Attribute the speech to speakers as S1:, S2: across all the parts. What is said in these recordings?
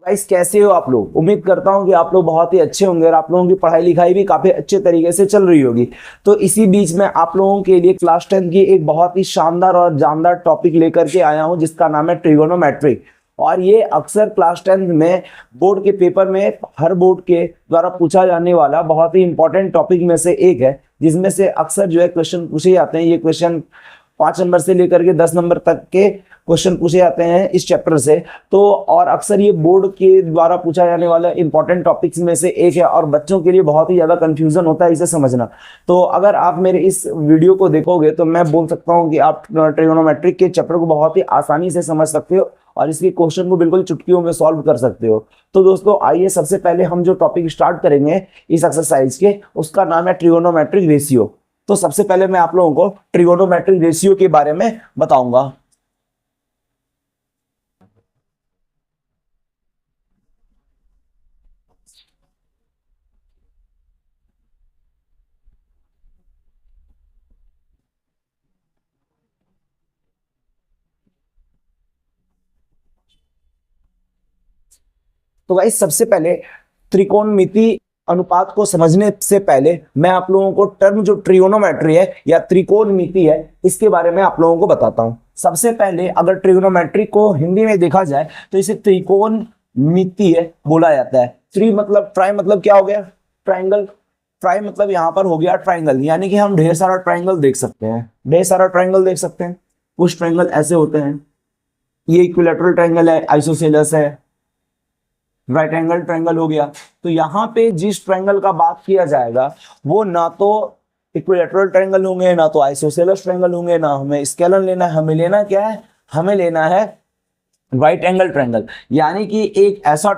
S1: Guys कैसे हो आप लोग। उम्मीद करता हूं कि आप लोग बहुत ही अच्छे होंगे और आप लोगों की पढ़ाई लिखाई भी काफी अच्छे तरीके से चल रही होगी। तो इसी बीच में आप लोगों के लिए क्लास 10 की एक बहुत ही शानदार और जानदार टॉपिक लेकर के आया हूं जिसका नाम है ट्रिगोनोमेट्री। और ये अक्सर क्लास 10 में बोर्ड के पेपर में हर बोर्ड के द्वारा पूछा जाने वाला बहुत ही इंपॉर्टेंट टॉपिक में से एक है, जिसमें से अक्सर जो है क्वेश्चन पूछे जाते हैं। ये क्वेश्चन 5 नंबर से लेकर के 10 नंबर तक के क्वेश्चन पूछे जाते हैं इस चैप्टर से। तो और अक्सर ये बोर्ड के द्वारा पूछा जाने वाला इंपॉर्टेंट टॉपिक्स में से एक है और बच्चों के लिए बहुत ही ज्यादा कंफ्यूजन होता है इसे समझना। तो अगर आप मेरे इस वीडियो को देखोगे तो मैं बोल सकता हूँ कि आप ट्रिगोनोमेट्रिक के चैप्टर को बहुत ही आसानी से समझ सकते हो और इसके क्वेश्चन को बिल्कुल चुटकियों में सॉल्व कर सकते हो। तो दोस्तों आइए सबसे पहले हम जो टॉपिक स्टार्ट करेंगे इस एक्सरसाइज के, उसका नाम है ट्रिगोनोमेट्रिक रेशियो। तो सबसे पहले मैं आप लोगों को ट्रिगोनोमेट्रिक रेशियो के बारे में बताऊंगा। तो गाइस सबसे पहले त्रिकोणमिति अनुपात को समझने से पहले मैं आप लोगों को टर्म जो ट्रिगोनोमेट्री है या त्रिकोणमिति है इसके बारे में आप लोगों को बताता हूं। सबसे पहले अगर ट्रिगोनोमेट्री को हिंदी में देखा जाए तो इसे त्रिकोणमिति है बोला जाता है। ट्री मतलब ट्राई मतलब क्या हो गया, ट्राइंगल। ट्राई मतलब यहां पर हो गया ट्राइंगल, यानी कि हम ढेर सारा ट्राइंगल देख सकते हैं। ढेर सारा ट्राइंगल देख सकते हैं। कुछ ट्राइंगल ऐसे होते हैं, ये इक्विलैटरल ट्राइंगल है, आइसोसेलेस है, राइट एंगल ट्रायंगल हो गया। तो यहाँ पे जिस ट्रायंगल का बात किया जाएगा वो ना तो इक्विलैटरल ट्रायंगल होंगे, ना तो आइसोसेलेस ट्रायंगल होंगे, ना हमें स्केलर लेना है। हमें लेना क्या है, हमें लेना है राइट एंगल ट्रायंगल, यानी कि एक ऐसा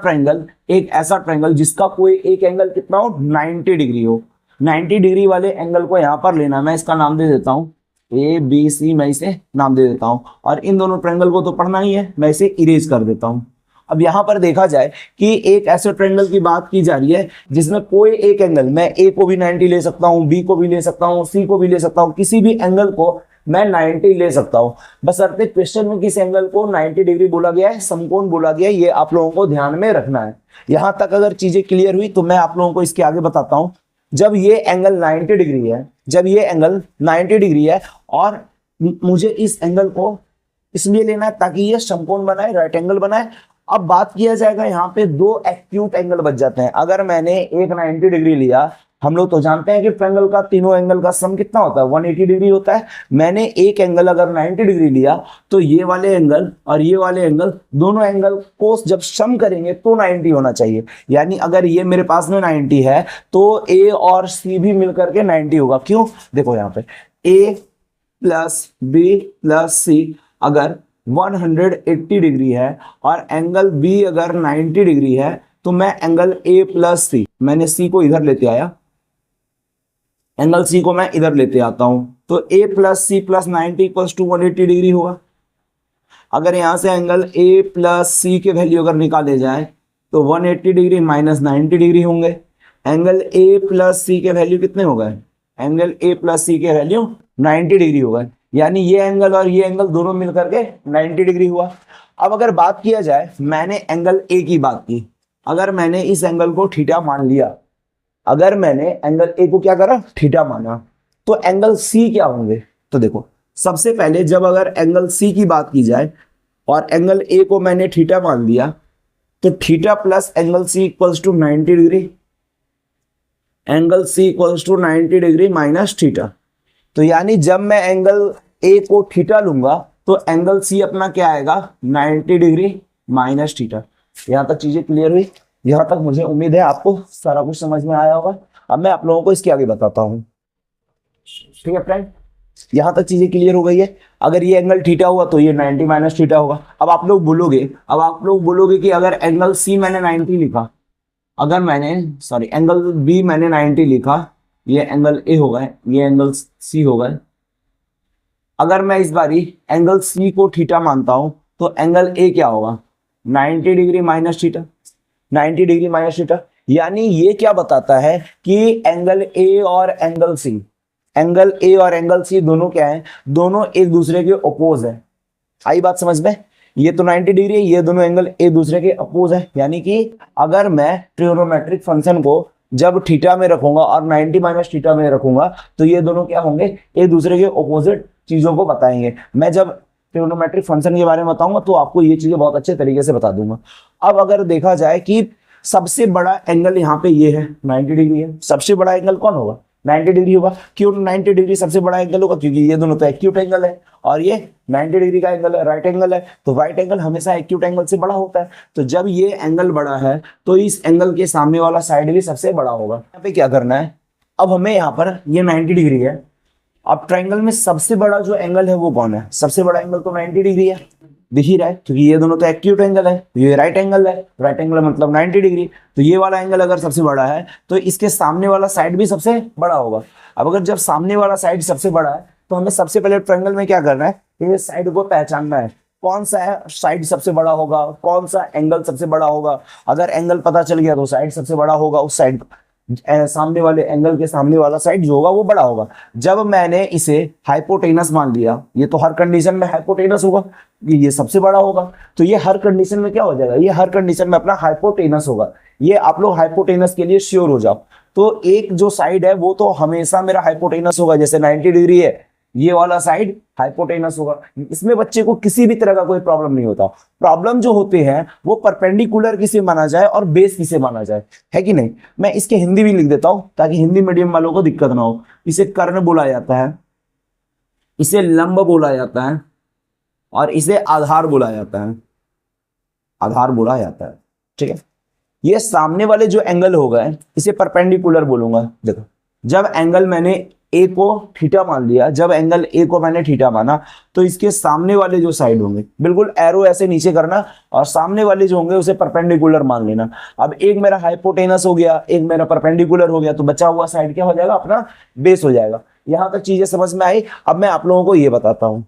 S1: ट्रायंगल जिसका कोई एक एंगल कितना हो, 90 डिग्री हो। 90 डिग्री वाले एंगल को यहाँ पर लेना। मैं इसका नाम दे देता हूँ ए बी सी, मैं इसे नाम दे देता हूँ। और इन दोनों ट्रायंगल को तो पढ़ना ही है, मैं इसे इरेज कर देता हूँ। अब यहां पर देखा जाए कि एक ऐसे ट्रायंगल की बात की जा रही है जिसमें कोई एक एंगल, मैं ए को भी 90 ले सकता हूं, बी को भी ले सकता हूं, सी को भी ले सकता हूं, किसी भी एंगल को मैं 90 ले सकता हूं। बशर्ते क्वेश्चन में किस एंगल को 90 डिग्री बोला गया है, समकोण बोला गया है, ये आप लोगों को ध्यान में रखना है। यहां तक अगर चीजें क्लियर हुई तो मैं आप लोगों को इसके आगे बताता हूं। जब ये एंगल 90 डिग्री है, जब ये एंगल 90 डिग्री है और मुझे इस एंगल को इसलिए लेना है ताकि ये समकोण बनाए, राइट एंगल बनाए। अब बात किया जाएगा यहाँ पे दो एक्यूट एंगल बच जाते हैं। अगर मैंने एक 90 डिग्री लिया, हम लोग तो जानते हैं कि ट्रायंगल का तीनों एंगल का सम कितना होता है, 180 डिग्री होता है। मैंने एक एंगल अगर 90 डिग्री लिया तो ये वाले एंगल और ये वाले एंगल, दोनों एंगल को जब सम करेंगे तो 90 होना चाहिए। यानी अगर ये मेरे पास में 90 है तो ए और सी भी मिलकर के 90 होगा। क्यों, देखो यहाँ पे ए प्लस बी प्लस सी अगर 180 डिग्री है और एंगल बी अगर 90 डिग्री है तो मैं एंगल ए प्लस सी, मैंने सी को इधर लेते आया, एंगल सी को मैं इधर लेते आता हूं, तो A plus C plus 90 equals to 180 degree होगा। अगर यहां से एंगल ए प्लस सी के वैल्यू अगर निकाले जाए तो 180 डिग्री माइनस 90 डिग्री होंगे। एंगल ए प्लस सी के वैल्यू कितने हो गए, एंगल ए प्लस सी के वैल्यू 90 डिग्री हो गए। यानी ये एंगल और ये एंगल दोनों मिलकर के 90 डिग्री हुआ। अब अगर बात किया जाए, मैंने एंगल ए की बात की, अगर मैंने इस एंगल को थीटा मान लिया, अगर मैंने एंगल ए को क्या करा, थीटा माना, तो एंगल सी क्या होंगे। तो देखो सबसे पहले जब अगर एंगल सी की बात की जाए और एंगल ए को मैंने थीटा मान लिया तो theta plus angle C equals to 90 degree, angle C equals to 90 degree minus theta. तो यानी जब मैं एंगल ए को थीटा लूंगा तो एंगल सी अपना क्या आएगा, 90 डिग्री माइनस थीटा। यहां तक चीजें क्लियर हुई। यहां तक मुझे उम्मीद है आपको सारा कुछ समझ में आया होगा। अब मैं आप लोगों को इसके आगे बताता हूं। ठीक है फ्रेंड, यहां तक चीजें क्लियर हो गई है। अगर ये एंगल थीटा हुआ तो ये 90 माइनस थीटा होगा। अब आप लोग बोलोगे कि अगर एंगल सी मैंने 90 लिखा, अगर मैंने एंगल बी मैंने 90 लिखा, ये एंगल ए होगा, ये एंगल सी होगा, अगर मैं इस बारी एंगल सी को थीटा मानता हूं तो एंगल ए क्या होगा, 90 degree minus theta, 90 degree minus theta. यानी ये क्या बताता है कि एंगल ए और एंगल सी दोनों क्या है, दोनों एक दूसरे के अपोज है। आई बात समझ में। ये तो 90 डिग्री है, ये दोनों एंगल एक दूसरे के अपोज है, यानी कि अगर मैं ट्रिग्नोमेट्रिक फंक्शन को जब थीटा में रखूंगा और 90 माइनस थीटा में रखूंगा तो ये दोनों क्या होंगे, एक दूसरे के ऑपोजिट चीजों को बताएंगे। मैं जब ट्रिग्नोमेट्रिक फंक्शन के बारे में बताऊंगा तो आपको ये चीजें बहुत अच्छे तरीके से बता दूंगा। अब अगर देखा जाए कि सबसे बड़ा एंगल यहाँ पे ये है 90 डिग्री है, सबसे बड़ा एंगल कौन होगा, 90 डिग्री होगा। क्यों 90 डिग्री सबसे बड़ा एंगल होगा, क्योंकि ये दोनों तो एक्यूट एंगल है और ये 90 डिग्री का एंगल है, राइट एंगल है, तो राइट एंगल हमेशा एक्यूट एंगल से बड़ा होता है। तो जब ये एंगल बड़ा है तो इस एंगल के सामने वाला साइड भी सबसे बड़ा होगा। यहाँ पे क्या करना है, अब हमें यहाँ पर ये 90 डिग्री है, अब ट्रायंगल में सबसे बड़ा जो एंगल है वो कौन है, सबसे बड़ा एंगल तो 90 डिग्री है, दिख ही रहा है, क्योंकि ये दोनों तो एक्यूट एंगल है, ये राइट एंगल है, राइट एंगल मतलब 90 डिग्री। तो ये वाला एंगल अगर सबसे बड़ा है तो इसके सामने वाला साइड भी सबसे बड़ा होगा। अब अगर जब सामने वाला साइड सबसे बड़ा है तो हमें सबसे पहले ट्रायंगल में क्या करना है, ये साइड को पहचानना है, कौन सा साइड सबसे बड़ा होगा, कौन सा एंगल सबसे बड़ा होगा। अगर एंगल पता चल गया तो साइड सबसे बड़ा होगा, उस साइड सामने वाले एंगल के सामने वाला साइड जो होगा वो बड़ा होगा। जब मैंने इसे हाइपोटेनस मान लिया, ये तो हर कंडीशन में हाइपोटेनस होगा, ये सबसे बड़ा होगा, तो ये हर कंडीशन में क्या हो जाएगा, ये हर कंडीशन में अपना हाइपोटेनस होगा। ये आप लोग हाइपोटेनस के लिए श्योर हो जाओ। तो एक जो साइड है वो तो हमेशा मेरा हाइपोटेनस होगा, जैसे 90 डिग्री है ये वाला साइड हाइपोटेनस होगा। इसमें बच्चे को किसी भी तरह का कोई प्रॉब्लम नहीं होता। प्रॉब्लम जो होते हैं वो परपेंडिकुलर किसे माना जाए और बेस किसे माना जाए, है कि नहीं। मैं इसके हिंदी भी लिख देता हूं ताकि हिंदी मीडियम वालों को दिक्कत ना हो। इसे कर्ण बोला जाता है, इसे लंब बोला जाता है और इसे आधार बोला जाता है, आधार बोला जाता है, ठीक है। ये सामने वाले जो एंगल हो गए इसे परपेंडिकुलर बोलूंगा। देखो जब एंगल मैंने ए को थीटा मान लिया, जब एंगल ए को मैंने थीटा माना तो इसके सामने वाले जो साइड होंगे, बिल्कुल एरो ऐसे नीचे करना और सामने वाले जो होंगे उसे परपेंडिकुलर मान लेना। अब एक मेरा हाइपोटेनस हो गया, एक मेरा परपेंडिकुलर हो गया, तो बचा हुआ साइड क्या हो जाएगा, अपना बेस हो जाएगा। यहां तक चीजें समझ में आई। अब मैं आप लोगों को ये बताता हूं,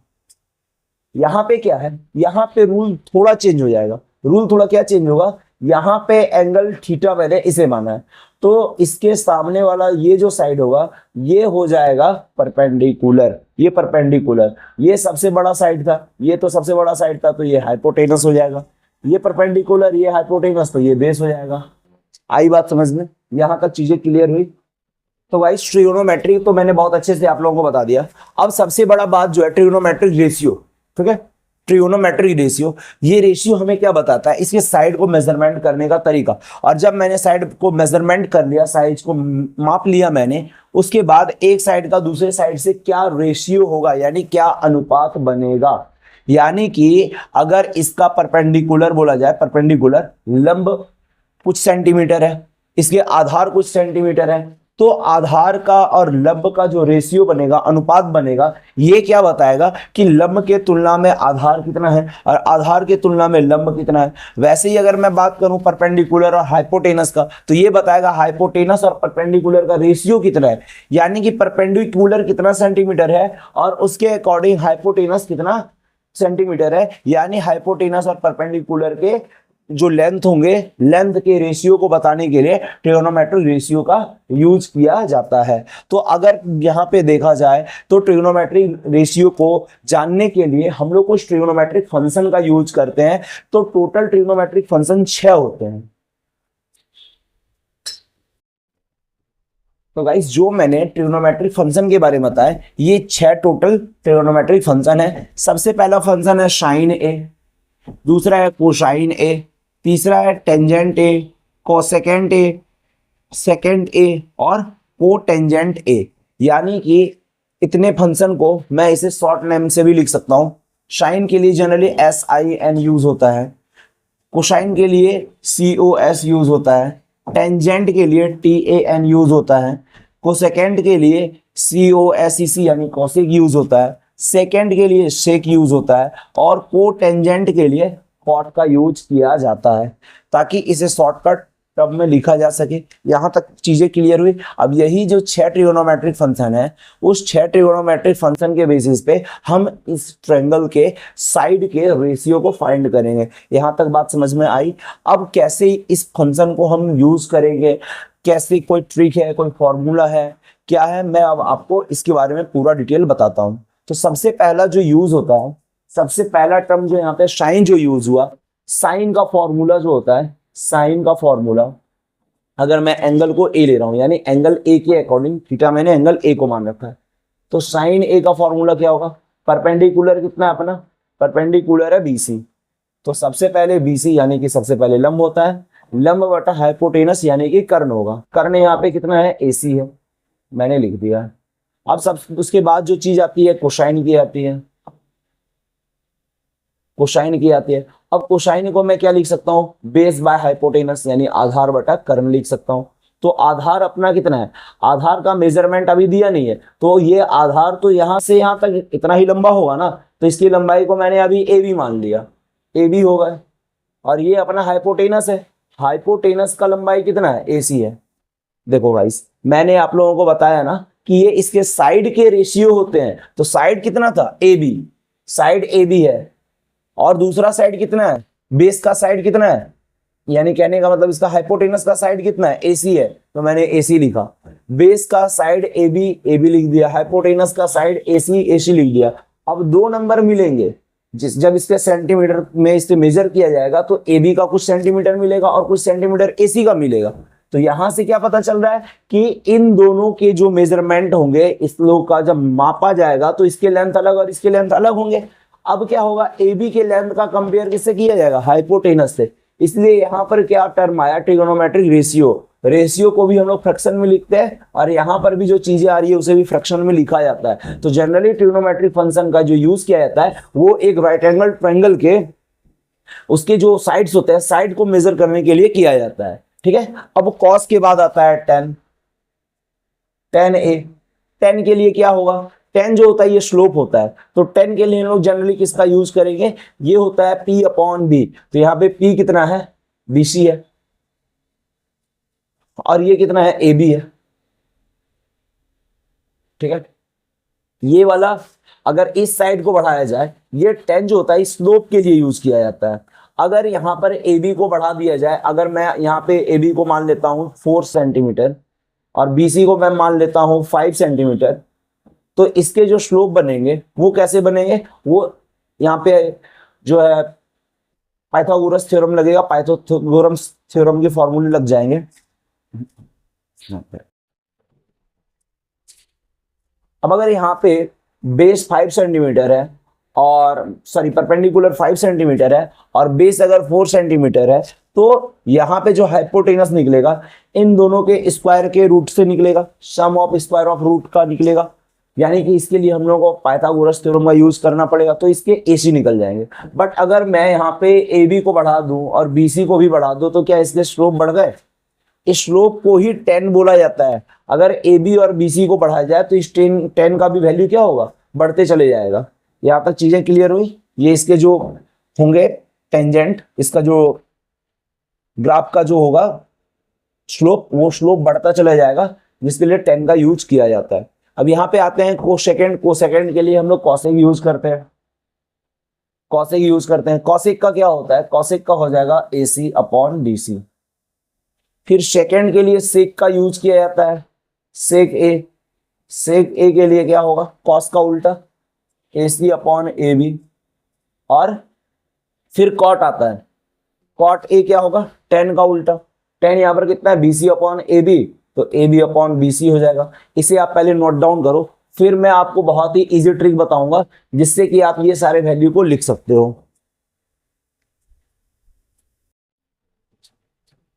S1: यहाँ पे क्या है, यहाँ पे रूल थोड़ा चेंज हो जाएगा। रूल थोड़ा क्या चेंज होगा, यहाँ पे एंगल थीटा मैंने इसे माना है तो इसके सामने वाला ये जो साइड होगा ये हो जाएगा परपेंडिकुलर, ये परपेंडिकुलर, ये सबसे बड़ा साइड था, ये तो सबसे बड़ा साइड था तो ये हाइपोटेनस हो जाएगा, ये परपेंडिकुलर, ये हाइपोटेनस, तो ये बेस हो जाएगा। आई बात समझ में, यहां तक चीजें क्लियर हुई। तो गाइस ट्रिग्नोमेट्री तो मैंने बहुत अच्छे से आप लोगों को बता दिया। अब सबसे बड़ा बात जो है ट्रिग्नोमेट्रिक रेशियो, ठीक है। ट्रिग्नोमेट्रिक रेशियो, ये रेशियो हमें क्या बताता है, इसके साइड को मेजरमेंट करने का तरीका। और जब मैंने साइड को मेजरमेंट कर लिया, साइज को माप लिया मैंने, उसके बाद एक साइड का दूसरे साइड से क्या रेशियो होगा, यानी क्या अनुपात बनेगा। यानी कि अगर इसका परपेंडिकुलर बोला जाए, परपेंडिकुलर लंब कुछ सेंटीमीटर है, इसके आधार कुछ सेंटीमीटर है, तो आधार का और लंब का जो रेशियो बनेगा, अनुपात बनेगा, ये क्या बताएगा कि लंब के तुलना में आधार कितना है और आधार के तुलना में लंब कितना है। वैसे ही अगर मैं बात करूं परपेंडिकुलर और हाइपोटेनस का, तो ये बताएगा हाइपोटेनस और परपेंडिकुलर का रेशियो कितना है, यानी कि परपेंडिकुलर कितना सेंटीमीटर है और उसके अकॉर्डिंग हाइपोटेनस कितना सेंटीमीटर है। यानी हाइपोटेनस और परपेंडिकुलर के जो लेंथ होंगे, लेंथ के रेशियो को बताने के लिए ट्रिग्नोमेट्रिक रेशियो का यूज किया जाता है। तो अगर यहाँ पे देखा जाए तो ट्रिग्नोमेट्रिक रेशियो को जानने के लिए हम लोग कुछ ट्रिग्नोमेट्रिक फंक्शन का यूज करते हैं। तो टोटल ट्रिग्नोमेट्रिक फंक्शन 6 होते हैं। तो गाइस जो मैंने ट्रिग्नोमेट्रिक फंक्शन के बारे में बताया, ये 6 टोटल ट्रिग्नोमेट्रिक फंक्शन है। सबसे पहला फंक्शन है साइन ए, दूसरा है कोसाइन ए, तीसरा है tangent A, cosecant A, secant A और कोटेंजेंट ए। यानी कि इतने फंक्शन को मैं इसे शॉर्ट नेम से भी लिख सकता हूं। साइन के लिए जनरली SIN यूज होता है, कोसाइन के लिए COS यूज होता है, टेंजेंट के लिए TAN यूज होता है, कोसेकेंट के लिए COSEC यानी कोसेक यूज होता है, सेकेंड के लिए सेक यूज होता है और कोटेंजेंट के लिए कॉट का यूज किया जाता है, ताकि इसे शॉर्टकट टर्म में लिखा जा सके। यहां तक चीजें क्लियर हुई। अब यही जो 6 ट्रिग्नोमेट्रिक फंक्शन है, उस 6 ट्रिग्नोमेट्रिक फंक्शन के बेसिस पे हम इस ट्रायंगल के साइड के रेशियो को फाइंड करेंगे। यहां तक बात समझ में आई। अब कैसे इस फंक्शन को हम यूज करेंगे, कैसे कोई ट्रिक है, कोई फॉर्मूला है, क्या है, मैं अब आपको इसके बारे में पूरा डिटेल बताता हूं। तो सबसे पहला जो यूज होता है सबसे पहला टर्म जो यहाँ पे साइन जो यूज हुआ, साइन का फॉर्मूला जो होता है, साइन का फॉर्मूला, अगर मैं एंगल को ए ले रहा हूं, यानी एंगल ए के अकॉर्डिंग थीटा मैंने एंगल ए को मान रखा है, तो साइन ए का फॉर्मूला क्या होगा, परपेंडिकुलर कितना है अपना, परपेंडिकुलर है बीसी, तो सबसे पहले बीसी यानी कि सबसे पहले लंब होता है, लंब बटा हाइपोटेनस यानी कि कर्ण होगा, कर्ण यहाँ पे कितना है, एसी है, मैंने लिख दिया। अब सब उसके बाद जो चीज आती है कोसाइन की आती है, कोसाइन की आती है। अब कोसाइन को मैं क्या लिख सकता हूँ, बेस बाय हाइपोटेनस यानी आधार बटा कर्ण लिख सकता हूँ। तो आधार अपना कितना है, आधार का मेजरमेंट अभी दिया नहीं है, तो ये आधार तो यहां से यहां तक इतना ही लंबा होगा ना, तो इसकी लंबाई को मैंने अभी ए बी मान लिया, ए बी होगा, और ये अपना हाइपोटेनस है, हाइपोटेनस का लंबाई कितना है, ए सी है। देखो गाइस, मैंने आप लोगों को बताया ना कि ये इसके साइड के रेशियो होते हैं, तो साइड कितना था, A B, side A B है, और दूसरा साइड कितना है, बेस का साइड कितना है, यानी कहने का मतलब इसका हाइपोटेनस का साइड कितना है, एसी है, तो मैंने एसी लिखा, बेस का साइड ए बी लिख दिया, हाइपोटेनस का साइड एसी लिख दिया। अब दो नंबर मिलेंगे, जब इसके सेंटीमीटर में इसे मेजर किया जाएगा तो ए बी का कुछ सेंटीमीटर मिलेगा और कुछ सेंटीमीटर एसी का मिलेगा। तो यहां से क्या पता चल रहा है कि इन दोनों के जो मेजरमेंट होंगे, इस लोग का जब मापा जाएगा तो इसके लेंथ अलग और इसके लेंथ अलग होंगे। अब क्या होगा, ए बी के लेंथ का कंपेयर किससे किया जाएगा, हाइपोटेनस से, इसलिए यहां पर क्या टर्म आया, ट्रिगोनोमेट्रिक रेशियो। रेशियो को भी हम लोग फ्रैक्शन में लिखते हैं, और यहां पर भी जो चीजें आ रही है उसे भी फ्रैक्शन में लिखा जाता है। तो जनरली ट्रिगोनोमेट्रिक फंक्शन का जो यूज किया जाता है वो एक राइट एंगल ट्रायंगल के उसके जो साइड्स होते हैं, साइड को मेजर करने के लिए किया जाता है, ठीक है। अब कॉस के बाद आता है टेन, टेन ए, टेन के लिए क्या होगा, टेन जो होता है ये स्लोप होता है, तो टेन के लिए हम लोग जनरली किसका यूज करेंगे, ये होता है P अपॉन बी, तो यहाँ पे P कितना है, BC है, और ये कितना है, AB है, ठीक है। ये वाला अगर इस साइड को बढ़ाया जाए, ये टेन जो होता है स्लोप के लिए यूज किया जाता है। अगर यहाँ पर AB को बढ़ा दिया जाए, अगर मैं यहाँ पे AB को मान लेता हूँ 4 सेंटीमीटर और BC को मैं मान लेता हूँ 5 सेंटीमीटर, तो इसके जो स्लोप बनेंगे वो कैसे बनेंगे, वो यहाँ पे जो है पाइथागोरस थ्योरम लगेगा, पाइथागोरस थ्योरम के फॉर्मूले लग जाएंगे। अब अगर यहाँ पे बेस 5 सेंटीमीटर है और सॉरी परपेंडिकुलर 5 सेंटीमीटर है और बेस अगर 4 सेंटीमीटर है, तो यहाँ पे जो हाइपोटेनस निकलेगा इन दोनों के स्क्वायर के रूट से निकलेगा, सम ऑफ स्क्वायर ऑफ रूट का निकलेगा, यानी कि इसके लिए हम लोगों को पाइथागोरस थ्योरम का यूज करना पड़ेगा, तो इसके एसी निकल जाएंगे। बट अगर मैं यहाँ पे ए बी को बढ़ा दूं और बीसी को भी बढ़ा दूं, तो क्या इसके स्लोप बढ़ गए, इस स्लोप को ही 10 बोला जाता है। अगर ए बी और बीसी को बढ़ाया जाए तो इस 10 का भी वैल्यू क्या होगा, बढ़ते चले जाएगा। यहाँ तक चीजें क्लियर हुई। ये इसके जो होंगे टेंजेंट, इसका जो ग्राफ का जो होगा स्लोप, वो स्लोप बढ़ता चला जाएगा, जिसके लिए 10 का यूज किया जाता है। अब यहाँ पे आते हैं कोसेकेंड, कोसेकेंड के लिए हम लोग कॉसेक यूज करते हैं, कॉसेक यूज करते हैं। कॉसेक का क्या होता है, कॉसेक का हो जाएगा AC अपॉन DC। फिर सेकेंड के लिए सेक का यूज किया जाता है, सेक ए, सेक ए के लिए क्या होगा, कॉस का उल्टा AC अपॉन AB। और फिर कॉट आता है, कॉट ए क्या होगा, 10 का उल्टा, 10 यहाँ पर कितना है, BC अपॉन AB, तो AB अपॉन BC हो जाएगा। इसे आप पहले नोट डाउन करो, फिर मैं आपको बहुत ही इजी ट्रिक बताऊंगा जिससे कि आप ये सारे वैल्यू को लिख सकते हो।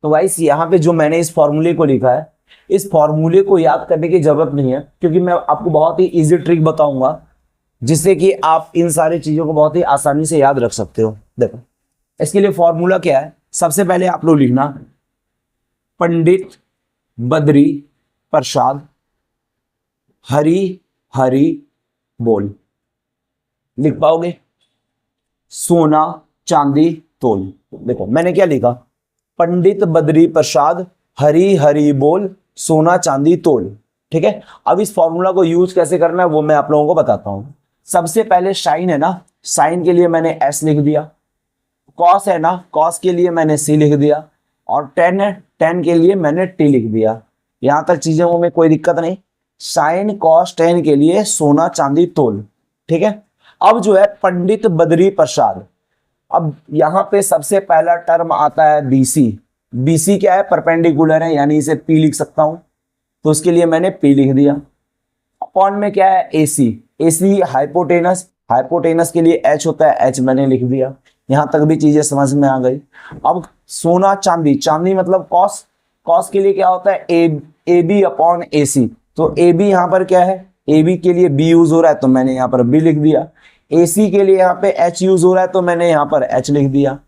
S1: तो गाइस यहाँ पे जो मैंने इस फॉर्मूले को लिखा है, इस फॉर्मूले को याद करने की जरूरत नहीं है, क्योंकि मैं आपको बहुत ही इजी ट्रिक बताऊंगा जिससे कि आप इन सारी चीजों को बहुत ही आसानी से याद रख सकते हो। देखो इसके लिए फॉर्मूला क्या है, सबसे पहले आप लोग लिखना पंडित बद्री प्रसाद हरी हरी बोल, लिख पाओगे, सोना चांदी तोल। देखो मैंने क्या लिखा, पंडित बद्री प्रसाद हरी हरी बोल सोना चांदी तोल, ठीक है। अब इस फॉर्मूला को यूज कैसे करना है वो मैं आप लोगों को बताता हूं। सबसे पहले साइन है ना, साइन के लिए मैंने S लिख दिया, कॉस है ना, कॉस के लिए मैंने C लिख दिया, और 10 है, 10 के लिए मैंने T लिख दिया। यहां तक चीजों में कोई दिक्कत नहीं। साइन कॉस 10 के लिए सोना चांदी तोल, ठीक है। अब जो है पंडित बद्री प्रसाद, अब यहाँ पे सबसे पहला टर्म आता है बीसी। बीसी क्या है, परपेंडिकुलर है, यानी इसे पी लिख सकता हूं, तो उसके लिए मैंने पी लिख दिया। अपॉन में क्या है, एसी, एसी हाइपोटेनस, हाइपोटेनस के लिए एच होता है, एच मैंने लिख दिया। यहां तक भी चीजें समझ में आ गई। अब सोना चांदी, चांदी मतलब कॉस, कॉस के लिए क्या होता है, ए बी अपॉन ए सी, तो ए बी यहाँ पर क्या है, ए बी के लिए बी यूज हो रहा है तो मैंने यहाँ पर बी लिख दिया। ए सी के लिए यहाँ पे एच यूज हो रहा है तो मैंने यहाँ पर एच लिख दिया।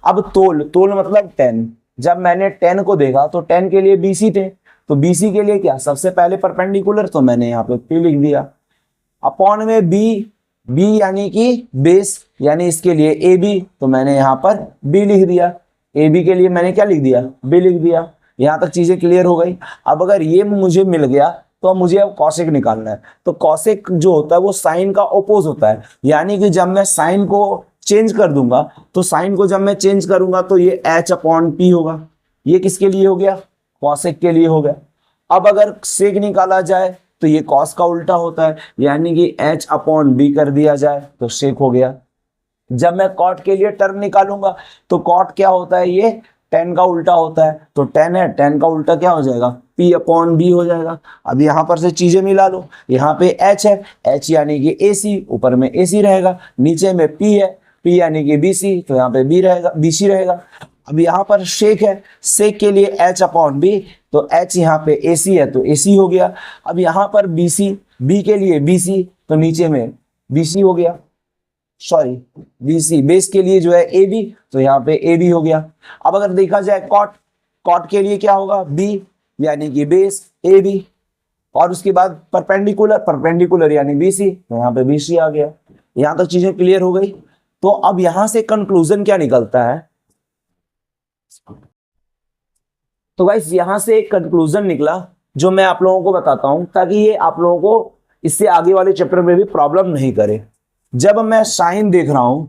S1: अब तोल, तोल मतलब 10, जब मैंने 10 को देखा तो 10 के लिए बीसी थे, तो बीसी के लिए क्या, सबसे पहले परपेंडिकुलर, तो मैंने यहाँ पे पी लिख दिया। अपॉन में बी, बी यानी कि बेस, यानी इसके लिए ए बी, तो मैंने यहाँ पर बी लिख दिया। ए बी के लिए मैंने क्या लिख दिया, बी लिख दिया। यहाँ तक चीजें क्लियर हो गई। अब अगर ये मुझे मिल गया तो अब मुझे अब कॉसेक निकालना है। तो कॉसेक जो होता है वो साइन का ओपोज होता है, यानी कि जब मैं साइन को चेंज कर दूंगा, तो साइन को जब मैं चेंज करूंगा तो ये एच अपॉन पी होगा। ये किसके लिए हो गया, कॉसेक के लिए हो गया। अब अगर सेक निकाला जाए तो ये कॉस का उल्टा होता है, यानी कि एच अपॉन बी कर दिया जाए तो सेक हो गया। जब मैं कॉट के लिए टर्म निकालूंगा तो कॉट क्या होता है, ये टेन का उल्टा होता है, तो टेन है, टेन का उल्टा क्या हो जाएगा, पी अपॉन बी हो जाएगा। अब यहाँ पर से चीजें मिला लो, यहाँ पे एच है, एच यानी कि ए सी, ऊपर में ए सी रहेगा, नीचे में पी है, पी यानी कि बी सी, तो यहाँ पे बी रहेगा, बी सी रहेगा। अब यहाँ पर शेक है, शेक के लिए एच अपॉन बी, तो एच यहाँ पे ए सी है तो ए सी हो गया। अब यहाँ पर बी सी, बी के लिए बी सी, तो नीचे में बी सी हो गया, सॉरी बीसी, बेस के लिए जो है ए बी, तो यहाँ पे ए बी हो गया। अब अगर देखा जाए कॉट, कॉट के लिए क्या होगा, बी यानी कि बेस ए बी, और उसके बाद परपेंडिकुलर, परपेंडिकुलर यानी बीसी, तो यहाँ पे बीसी आ गया। यहाँ तक चीजें क्लियर हो गई। तो अब यहां से कंक्लूजन क्या निकलता है, तो गाइस यहां से एक कंक्लूजन निकला जो मैं आप लोगों को बताता हूं, ताकि ये आप लोगों को इससे आगे वाले चैप्टर में भी प्रॉब्लम नहीं करे। जब मैं साइन देख रहा हूं,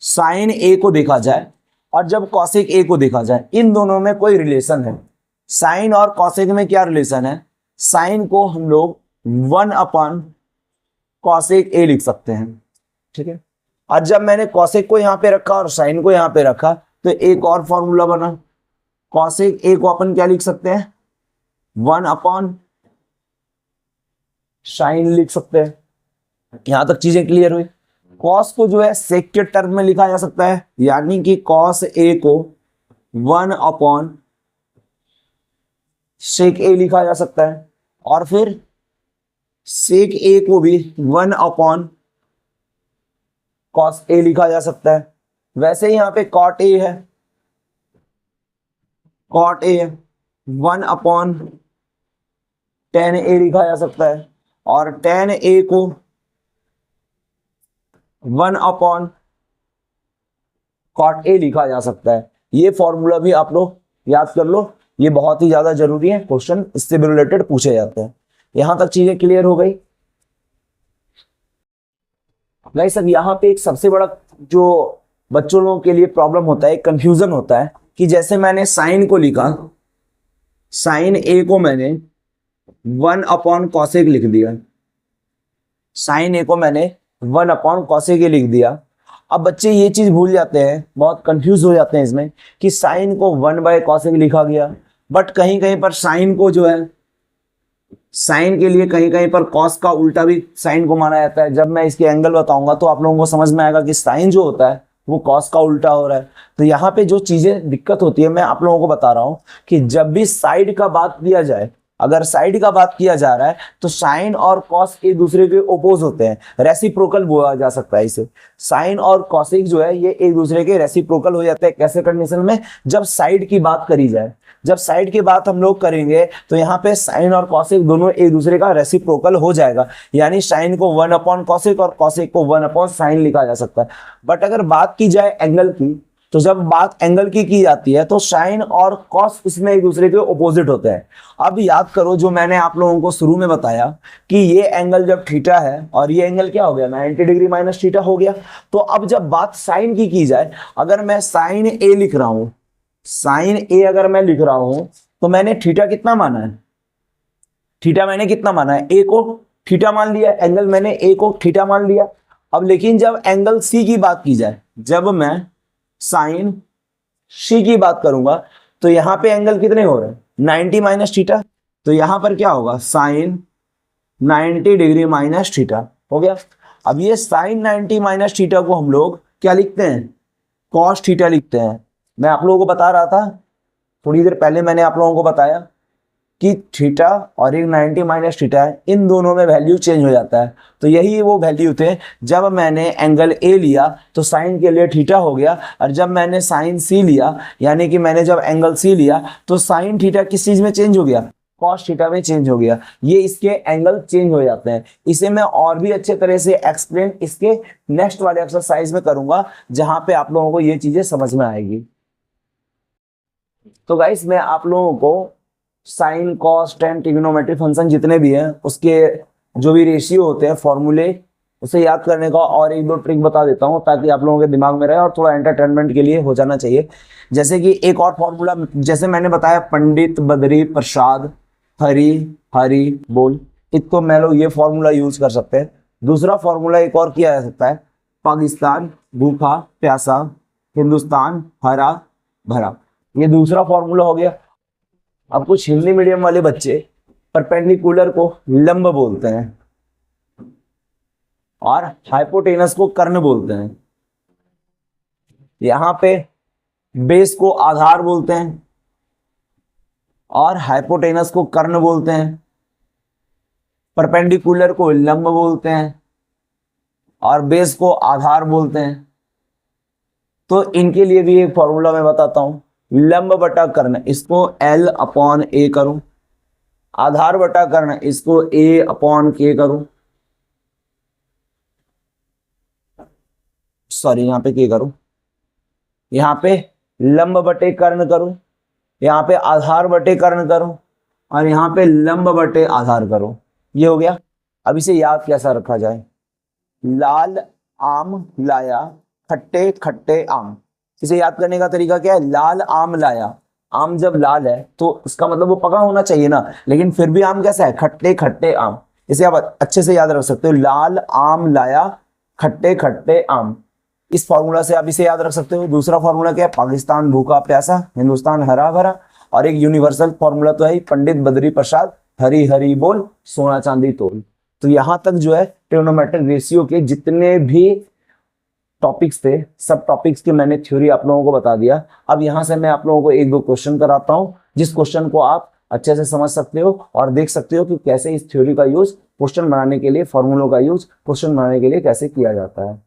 S1: साइन ए को देखा जाए और जब कॉसेक ए को देखा जाए, इन दोनों में कोई रिलेशन है। साइन और कॉसेक में क्या रिलेशन है, साइन को हम लोग 1 अपॉन कॉसेक ए लिख सकते हैं, ठीक है। और जब मैंने कॉसेक को यहां पे रखा और साइन को यहां पे रखा, तो एक और फॉर्मूला बना, कॉसेक ए को अपन क्या लिख सकते हैं, 1 अपॉन साइन लिख सकते हैं। यहां तक चीजें क्लियर हुई। कॉस को जो है सेक के टर्म में लिखा जा सकता है, यानी कि कॉस ए को 1 अपॉन सेक ए लिखा जा सकता है, और फिर सेक ए को भी 1 अपॉन कॉस ए लिखा जा सकता है। वैसे ही यहां पे कॉट ए है, कॉट ए 1 अपॉन टेन ए लिखा जा सकता है, और टेन ए को 1 अपॉन कॉट ए लिखा जा सकता है। ये फॉर्मूला भी आप लोग याद कर लो, ये बहुत ही ज्यादा जरूरी है, क्वेश्चन इससे भी रिलेटेड पूछे जाते हैं। यहां तक चीजें क्लियर हो गई। गाइस अब यहाँ पे एक सबसे बड़ा जो बच्चों लोगों के लिए प्रॉब्लम होता है, कंफ्यूजन होता है, कि जैसे मैंने साइन को लिखा, साइन ए को मैंने 1 अपॉन कॉसेक लिख दिया, साइन ए को मैंने 1 अपॉन कॉसेक ए लिख दिया। अब बच्चे ये चीज भूल जाते हैं, बहुत कंफ्यूज हो जाते हैं इसमें, कि साइन को 1 बाय कॉसेक लिखा गया, बट कहीं कहीं पर साइन को जो है, साइन के लिए कहीं कहीं पर कॉस का उल्टा भी साइन को माना जाता है। जब मैं इसके एंगल बताऊंगा तो आप लोगों को समझ में आएगा कि साइन जो होता है वो कॉस का उल्टा हो रहा है। तो यहाँ पे जो चीजें दिक्कत होती है, मैं आप लोगों को बता रहा हूं कि जब भी साइड का बात किया जाए, अगर साइड का बात किया जा रहा है तो साइन और कॉस एक दूसरे के ओपोज होते हैं, रेसिप्रोकल बोला जा सकता है इसे। साइन और कॉसिक जो है ये एक दूसरे के रेसिप्रोकल हो जाते हैं। कैसे कंडीशन में, जब साइड की बात करी जाए, जब साइड की बात हम लोग करेंगे तो यहाँ पे साइन और कॉसिक दोनों एक दूसरे का रेसिप्रोकल हो जाएगा, यानी साइन को 1 अपॉन कॉसिक और कॉसिक को 1 अपॉन साइन लिखा जा सकता है। बट अगर बात की जाए एंगल की, तो जब बात एंगल की जाती है तो साइन और कॉस उसमें एक दूसरे के ओपोजिट होते हैं। अब याद करो जो मैंने आप लोगों को शुरू में बताया कि ये एंगल जब थीटा है और ये एंगल क्या हो गया, 90 डिग्री माइनस थीटा हो गया। तो अब जब बात साइन की जाए, अगर मैं साइन ए लिख रहा हूं, साइन ए अगर मैं लिख रहा हूं, तो मैंने थीटा कितना माना है, थीटा मैंने कितना माना है, ए को थीटा मान लिया, एंगल मैंने ए को थीटा मान लिया। अब लेकिन जब एंगल सी की बात की जाए, जब मैं साइन सी की बात करूंगा तो यहां पे एंगल कितने हो रहे हैं, 90 माइनस थीटा। तो यहां पर क्या होगा, साइन 90 डिग्री माइनस थीटा हो गया। अब ये साइन 90 माइनस थीटा को हम लोग क्या लिखते हैं, कॉस थीटा लिखते हैं। मैं आप लोगों को बता रहा था थोड़ी देर पहले, मैंने आप लोगों को बताया कि थीटा और एक 90 माइनस थीटा है, इन दोनों में वैल्यू चेंज हो जाता है। तो यही वो वैल्यू थे, जब मैंने एंगल ए लिया तो साइन के लिए थीटा हो गया, और जब मैंने साइन सी लिया, यानी कि मैंने जब एंगल सी लिया तो साइन थीटा किस चीज में चेंज हो गया, कॉस थीटा में चेंज हो गया। ये इसके एंगल चेंज हो जाते हैं। इसे मैं और भी अच्छे तरह से एक्सप्लेन इसके नेक्स्ट वाले एक्सरसाइज में करूंगा, जहां पे आप लोगों को ये चीजें समझ में आएगी। तो गाइस मैं आप लोगों को sine cos tan trigonometric function जितने भी हैं उसके जो भी रेशियो होते हैं फॉर्मूले, उसे याद करने का और एक दो ट्रिक बता देता हूं ताकि आप लोगों के दिमाग में रहे और थोड़ा एंटरटेनमेंट के लिए हो जाना चाहिए। जैसे कि एक और फॉर्मूला, जैसे मैंने बताया पंडित बद्री प्रसाद हरी हरी बोल, इसको मैं लोग ये फॉर्मूला यूज कर सकते हैं। दूसरा फॉर्मूला एक और किया जा सकता है, पाकिस्तान भूखा प्यासा हिंदुस्तान हरा भरा, ये दूसरा फॉर्मूला हो गया। अब कुछ हिंदी मीडियम वाले बच्चे परपेंडिकुलर को लंब बोलते हैं और हाइपोटेनस को कर्ण बोलते हैं। यहां पे बेस को आधार बोलते हैं और हाइपोटेनस को कर्ण बोलते हैं, परपेंडिकुलर को लंब बोलते हैं और बेस को आधार बोलते हैं। तो इनके लिए भी एक फॉर्मूला मैं बताता हूं, लंब बटा कर्ण इसको L अपॉन ए करूं, आधार बटा कर्ण इसको A अपॉन के करूं, सॉरी यहां पे के करूं, यहां पे लंब बटे कर्ण करूं, यहां पे आधार बटे कर्ण करूं और यहां पे लंब बटे आधार करूं। ये हो गया। अब इसे याद कैसा रखा जाए, लाल आम लाया खट्टे खट्टे आम, इसे याद करने का तरीका क्या है, लाल आम लाया, आम जब लाल है तो उसका मतलब वो पका होना चाहिए ना, लेकिन फिर भी आम कैसा है, खट्टे खट्टे आम। इसे आप अच्छे से याद रख सकते हो, लाल आम लाया खट्टे खट्टे आम, इस फॉर्मूला से आप इसे याद रख सकते हो। दूसरा फॉर्मूला क्या है, पाकिस्तान भूखा प्यासा हिंदुस्तान हरा भरा, और एक यूनिवर्सल फॉर्मूला तो है पंडित बद्री प्रसाद हरी हरी बोल सोना चांदी तोल। तो यहां तक जो है ट्रिग्नोमेट्रिक रेशियो के जितने भी टॉपिक्स थे, सब टॉपिक्स की मैंने थ्योरी आप लोगों को बता दिया। अब यहां से मैं आप लोगों को एक दो क्वेश्चन कराता हूं, जिस क्वेश्चन को आप अच्छे से समझ सकते हो और देख सकते हो कि कैसे इस थ्योरी का यूज क्वेश्चन बनाने के लिए, फॉर्मूलों का यूज क्वेश्चन बनाने के लिए कैसे किया जाता है।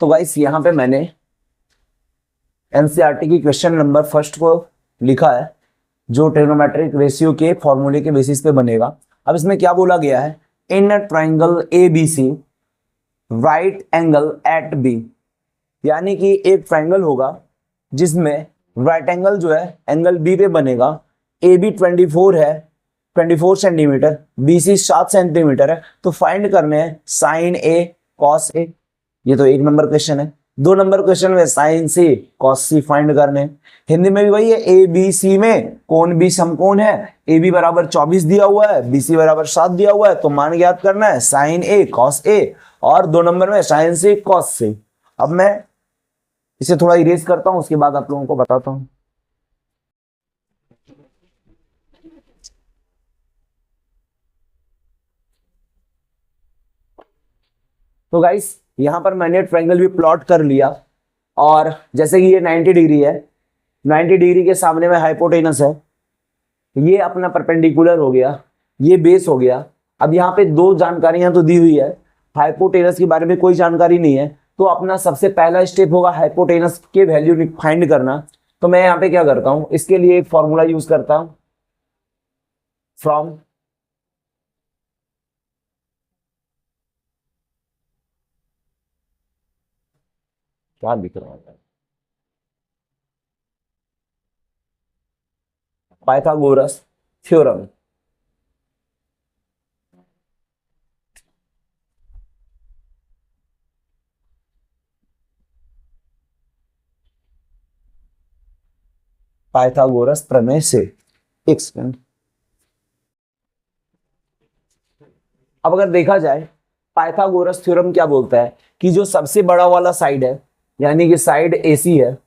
S1: तो गाइस यहां पे मैंने एनसीईआरटी की क्वेश्चन नंबर फर्स्ट को लिखा है, जो ट्रिग्नोमेट्रिक रेशियो के फॉर्मूले के बेसिस पे बनेगा। अब इसमें क्या बोला गया है, in a triangle ABC right angle at B, यानी कि एक ट्राइंगल होगा जिसमें राइट एंगल जो है एंगल बी पे बनेगा। ए बी 24 है, 24 सेंटीमीटर, BC 7 सेंटीमीटर है, तो फाइंड करने हैं साइन ए कॉस ए। ये तो एक नंबर क्वेश्चन है। दो नंबर क्वेश्चन में साइन सी कॉस सी फाइंड करने हैं। हिंदी में भी वही है, ABC में कौन बी समकोण है, AB बराबर 24 दिया हुआ है, BC बराबर 7 दिया हुआ है, तो मान ज्ञात करना है साइन ए कॉस ए, और दो नंबर में साइन सी कॉस सी। अब मैं इसे थोड़ा इरेज करता हूं, उसके बाद आप लोगों को बताता हूं। तो गाइस यहां पर मैंने ट्रायंगल भी प्लॉट कर लिया, और जैसे कि ये 90 डिग्री है, 90 डिग्री के सामने में हाइपोटेनस है, ये अपना परपेंडिकुलर हो गया, ये बेस हो गया। अब यहाँ पे दो जानकारियां तो दी हुई है, हाइपोटेनस के बारे में कोई जानकारी नहीं है, तो अपना सबसे पहला स्टेप होगा हाइपोटेनस के वैल्यू फाइंड करना। तो मैं यहाँ पे क्या करता हूं, इसके लिए एक फॉर्मूला यूज करता हूं, फ्रॉम क्या लिख रहा हूं, पाइथागोरस थ्योरम। पाइथागोरस प्रमेय से, एक सेकंड। अब अगर देखा जाए पाइथागोरस थ्योरम क्या बोलता है कि जो सबसे बड़ा वाला साइड है, यानी कि साइड AC है,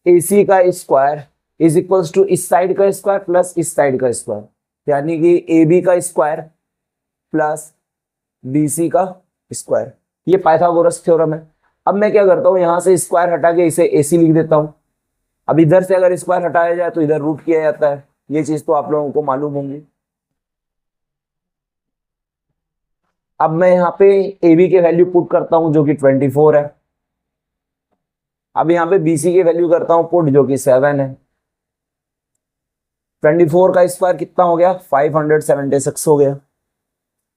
S1: AC का स्क्वायर इज इक्वल्स टू इस साइड का स्क्वायर प्लस इस साइड का स्क्वायर, यानी कि AB का स्क्वायर प्लस BC का स्क्वायर। ये पाइथागोरस थ्योरम है। अब मैं क्या करता हूं, यहां से स्क्वायर हटा के इसे AC लिख देता हूं। अब इधर से अगर स्क्वायर हटाया जाए तो इधर रूट किया जाता है, ये चीज तो आप लोगों को मालूम होंगी। अब मैं यहाँ पे AB के वैल्यू पुट करता हूं जो कि 24 है। अब यहाँ पे BC के वैल्यू करता हूं पुट जो कि 7 है। 24 का स्क्वायर कितना हो गया, 576 हो गया।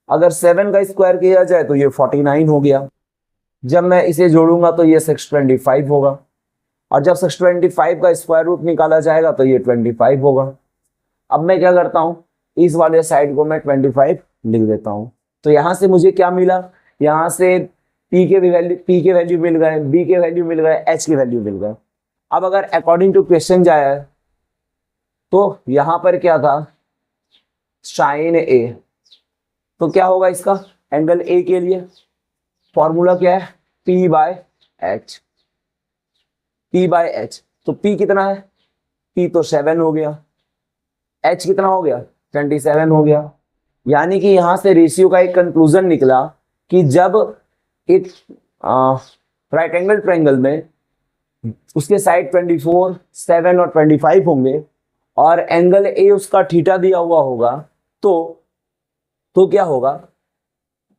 S1: अगर 7 का स्क्वायर किया जाए तो ये 49 हो गया। जब मैं इसे जोड़ूंगा तो ये 625 होगा, और जब 625 का स्क्वायर रूट निकाला जाएगा तो ये 25 होगा। अब मैं क्या करता हूं, इस वाले साइड को मैं 25 लिख देता हूं। तो यहां से मुझे क्या मिला, यहां से P के वैल्यू मिल गए, B के वैल्यू मिल गए, H के वैल्यू मिल गए। अब अगर अकॉर्डिंग टू क्वेश्चन जाए तो यहां पर क्या था, साइन A, तो क्या होगा इसका, एंगल A के लिए फॉर्मूला क्या है, P बाय H। तो P कितना है, P तो 7 हो गया, H कितना हो गया, 27 हो गया। यानी कि यहां से रेशियो का एक कंक्लूजन निकला कि जब एक राइट एंगल ट्रायंगल में उसके साइड 24, 7 और 25 होंगे और एंगल A उसका थीटा दिया हुआ होगा, तो क्या होगा,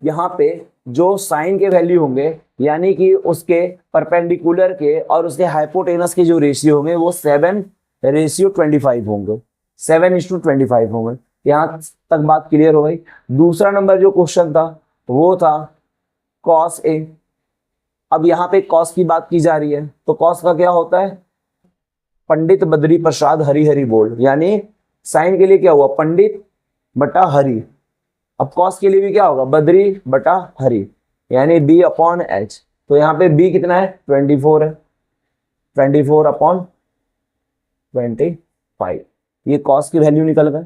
S1: यहाँ पे जो साइन के वैल्यू होंगे, यानी कि उसके परपेंडिकुलर के और उसके हाइपोटेनस के जो रेशियो होंगे वो 7:25 होंगे, 7:25 होंगे। यहाँ तक बात क्लियर हो गई। दूसरा नंबर जो क्वेश्चन था वो था cos A। अब यहाँ पे cos की बात की जा रही है, तो cos का क्या होता है, पंडित बद्री प्रसाद हरि हरि बोल, यानी साइन के लिए क्या हुआ, पंडित बटा हरि। अब cos के लिए भी क्या होगा, बद्री बटा हरि, यानी B/H। तो यहाँ पे B कितना है, 24 है, 24/25, ये cos की वैल्यू निकल गए।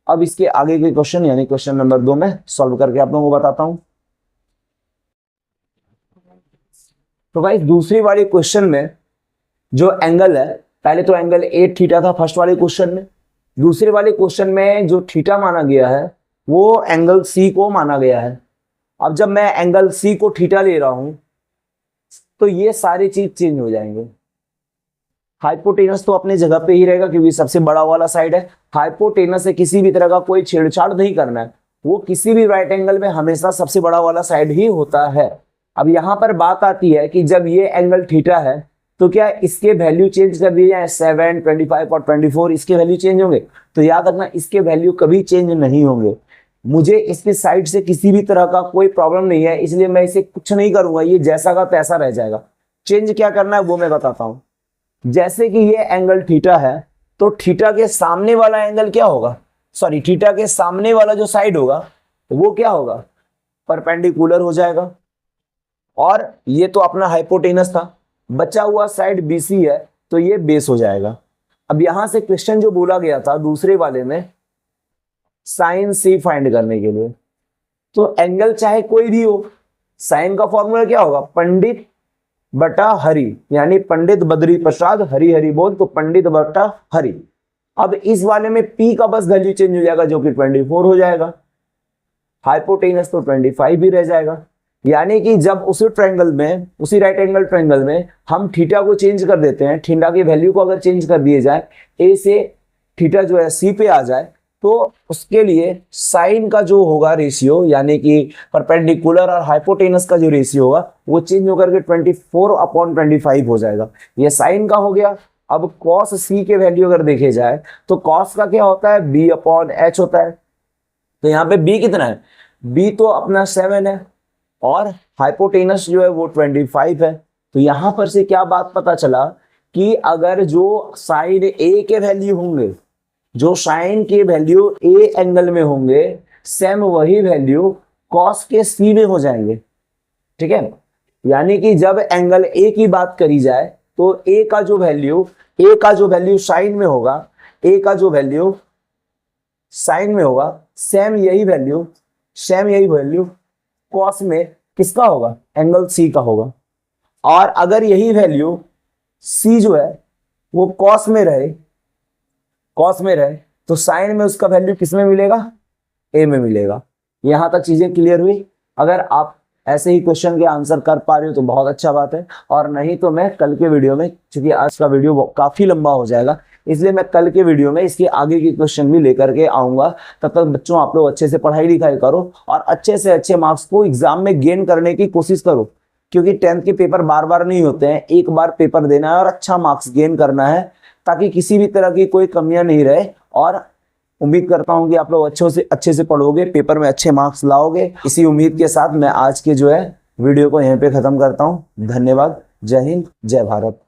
S1: अब इसके आगे के क्वेश्चन यानी क्वेश्चन नंबर 2 में सॉल्व करके आप लोगों को बताता हूं। तो भाई दूसरी वाली क्वेश्चन में जो एंगल है, पहले तो एंगल 8 थीटा था फर्स्ट वाले क्वेश्चन में, दूसरे वाले क्वेश्चन में जो थीटा माना गया है वो एंगल C को माना गया है। अब जब मैं एंगल C को थीटा ले रहा हूं तो ये सारी चीज चेंज हो जाएंगे। हाइपोटेनस तो अपने जगह पे ही रहेगा क्योंकि सबसे बड़ा वाला साइड है। हाइपोटेनस से किसी भी तरह का कोई छेड़छाड़ नहीं करना है, वो किसी भी राइट एंगल में हमेशा सबसे बड़ा वाला साइड ही होता है। अब यहां पर बात आती है कि जब ये एंगल थीटा है तो क्या इसके वैल्यू चेंज कर दिए जाए, 7, 25 और 24 इसके वैल्यू चेंज होंगे? तो याद रखना इसके वैल्यू कभी चेंज नहीं होंगे। मुझे इसके साइड से किसी भी तरह का कोई प्रॉब्लम नहीं है, इसलिए मैं इसे कुछ नहीं करूंगा, ये जैसा का तैसा रह जाएगा। चेंज क्या करना है वो मैं बताता हूं। जैसे कि ये एंगल थीटा है तो थीटा के सामने वाला एंगल क्या होगा, सॉरी थीटा के सामने वाला जो साइड होगा वो क्या होगा, परपेंडिकुलर हो जाएगा। और ये तो अपना हाइपोटेनस था, बचा हुआ साइड BC है तो ये बेस हो जाएगा। अब यहां से क्वेश्चन जो बोला गया था दूसरे वाले में साइन C फाइंड करने के लिए, तो एंगल चाहे कोई भी हो, साइन का फॉर्मूला क्या होगा, पंडित बटा हरि, यानी पंडित बद्री प्रसाद हरि हरि बोल, तो पंडित बटा हरि। अब इस वाले में P का बस वैल्यू चेंज हो जाएगा जो कि 24 हो जाएगा, हाइपोटेनस तो 25 भी रह जाएगा। यानी कि जब उसी ट्रायंगल में, उसी राइट एंगल ट्रायंगल में हम थीटा को चेंज कर देते हैं, थीटा की वैल्यू को अगर चेंज कर दिए जाए, A से थीटा जो है C पे आ जाए, तो उसके लिए साइन का जो होगा रेशियो, यानी कि परपेंडिकुलर और हाइपोटेनस का जो रेशियो होगा वो चेंज होकर के 24/25 हो जाएगा। ये साइन का हो गया। अब cos C के वैल्यू अगर देखे जाए तो cos का क्या होता है, B/H होता है। तो यहाँ पे B कितना है, B तो अपना 7 है और हाइपोटेनस जो है वो 25 है। तो यहां पर से क्या बात पता चला कि अगर जो साइन A के वैल्यू होंगे, जो साइन के वैल्यू A एंगल में होंगे, सेम वही वैल्यू cos के C में हो जाएंगे। ठीक है, यानी कि जब एंगल A की बात करी जाए तो A का जो वैल्यू साइन में होगा, A का जो वैल्यू साइन में होगा, सेम यही वैल्यू कॉस में किसका होगा, एंगल सी का होगा। और अगर यही वैल्यू सी जो है वो कॉस में रहे, तो साइन में उसका वैल्यू किस में मिलेगा, ए में मिलेगा। यहां तक चीजें क्लियर हुई। अगर आप ऐसे ही क्वेश्चन के आंसर कर पा रहे हो तो बहुत अच्छा बात है, और नहीं तो मैं कल के वीडियो में, क्योंकि आज का वीडियो काफी लंबा हो जाएगा, इसलिए मैं कल के वीडियो में इसके आगे की क्वेश्चन भी लेकर के आऊंगा। तब तक बच्चों आप लोग अच्छे से पढ़ाई लिखाई करो और अच्छे से अच्छे मार्क्स को एग्जाम में गेन करने की कोशिश करो, क्योंकि 10th के पेपर बार बार नहीं होते हैं, एक बार पेपर देना है और अच्छा मार्क्स गेन करना है, ताकि किसी भी तरह की कोई कमियां नहीं रहे। और उम्मीद करता हूं कि आप लोग अच्छे से पढ़ोगे, पेपर में अच्छे मार्क्स लाओगे। इसी उम्मीद के साथ मैं आज के जो है वीडियो को यहीं पे खत्म करता हूं। धन्यवाद। जय हिंद, जय भारत।